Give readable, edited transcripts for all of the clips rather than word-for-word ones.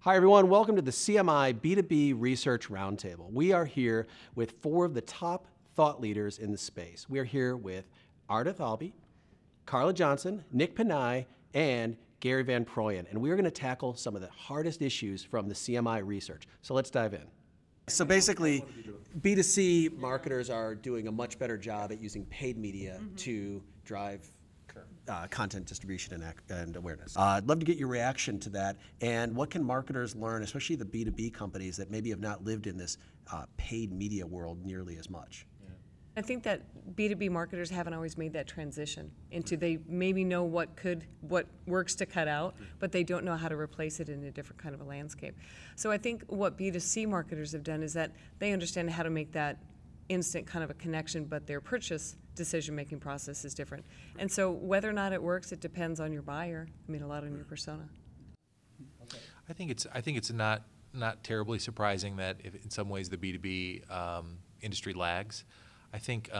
Hi everyone, welcome to the CMI B2B Research Roundtable. We are here with 4 of the top thought leaders in the space. We are here with Ardath Albee, Carla Johnson, Nick Panayi, and Gary Van Prooyen, and we are going to tackle some of the hardest issues from the CMI research. So let's dive in. So basically, B2C marketers are doing a much better job at using paid media to drive content distribution and awareness. I'd love to get your reaction to that, and what can marketers learn, especially the B2B companies that maybe have not lived in this paid media world nearly as much? I think that B2B marketers haven't always made that transition into, they maybe know what works to cut out, but they don't know how to replace it in a different kind of a landscape. So I think what B2C marketers have done is that they understand how to make that instant kind of a connection, but their purchase decision-making process is different. And so whether or not it works, it depends on your buyer. I mean, a lot on your persona. Okay. I think it's not terribly surprising that if in some ways the B2B industry lags. I think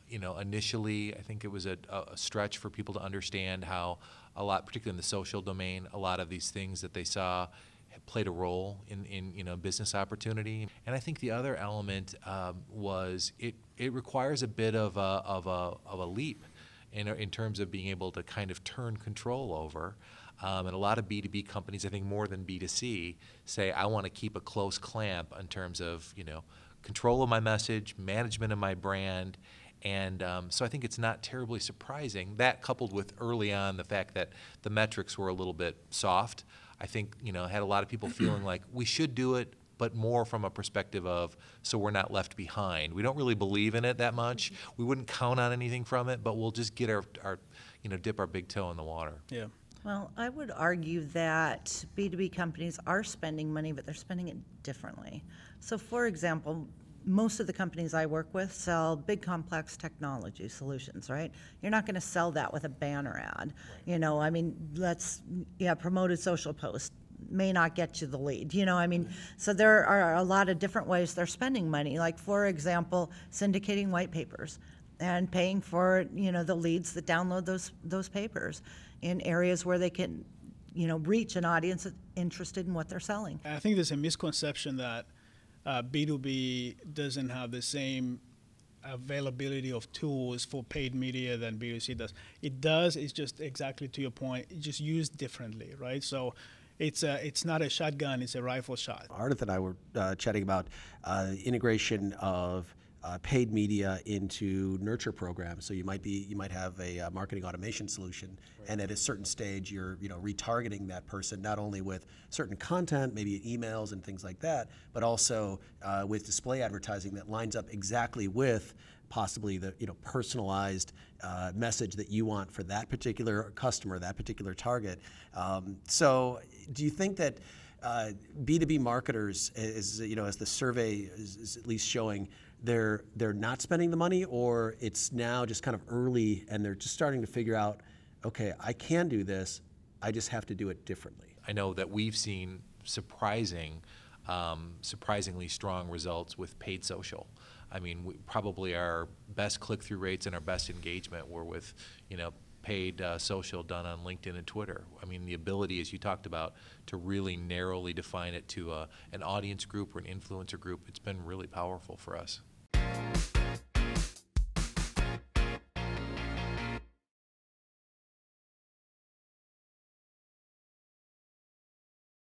initially I think it was a stretch for people to understand how a lot, particularly in the social domain, a lot of these things that they saw played a role in business opportunity. And I think the other element was it requires a bit of a leap in terms of being able to kind of turn control over. And a lot of B2B companies, I think more than B2C, say I want to keep a close clamp in terms of control of my message, management of my brand. And so I think it's not terribly surprising. That coupled with early on the fact that the metrics were a little bit soft, I think had a lot of people feeling like we should do it, but more from a perspective of so we're not left behind. We don't really believe in it that much. We wouldn't count on anything from it, but we'll just get our dip our big toe in the water. Yeah. Well, I would argue that B2B companies are spending money, but they're spending it differently. So for example, most of the companies I work with sell big complex technology solutions, right? You're not going to sell that with a banner ad. Right. I mean, promoted social post may not get you the lead, I mean, so there are a lot of different ways they're spending money. Like, for example, syndicating white papers and paying for, the leads that download those papers in areas where they can, reach an audience that's interested in what they're selling. I think there's a misconception that B2B doesn't have the same availability of tools for paid media than B2C does. It does. It's just exactly to your point. It's just used differently, right? So it's not a shotgun. It's a rifle shot. Ardath and I were chatting about integration of paid media into nurture programs. So you might have a marketing automation solution, right, and at a certain stage you're retargeting that person not only with certain content, maybe emails and things like that, but also with display advertising that lines up exactly with possibly the personalized message that you want for that particular customer, that particular target. So do you think that B2B marketers, as the survey is at least showing, they're not spending the money, or it's now just kind of early and they're just starting to figure out, okay, I can do this, I just have to do it differently? I know that we've seen surprisingly strong results with paid social. I mean, probably our best click-through rates and our best engagement were with, paid social done on LinkedIn and Twitter. I mean, the ability, as you talked about, to really narrowly define it to an audience group or an influencer group, it's been really powerful for us.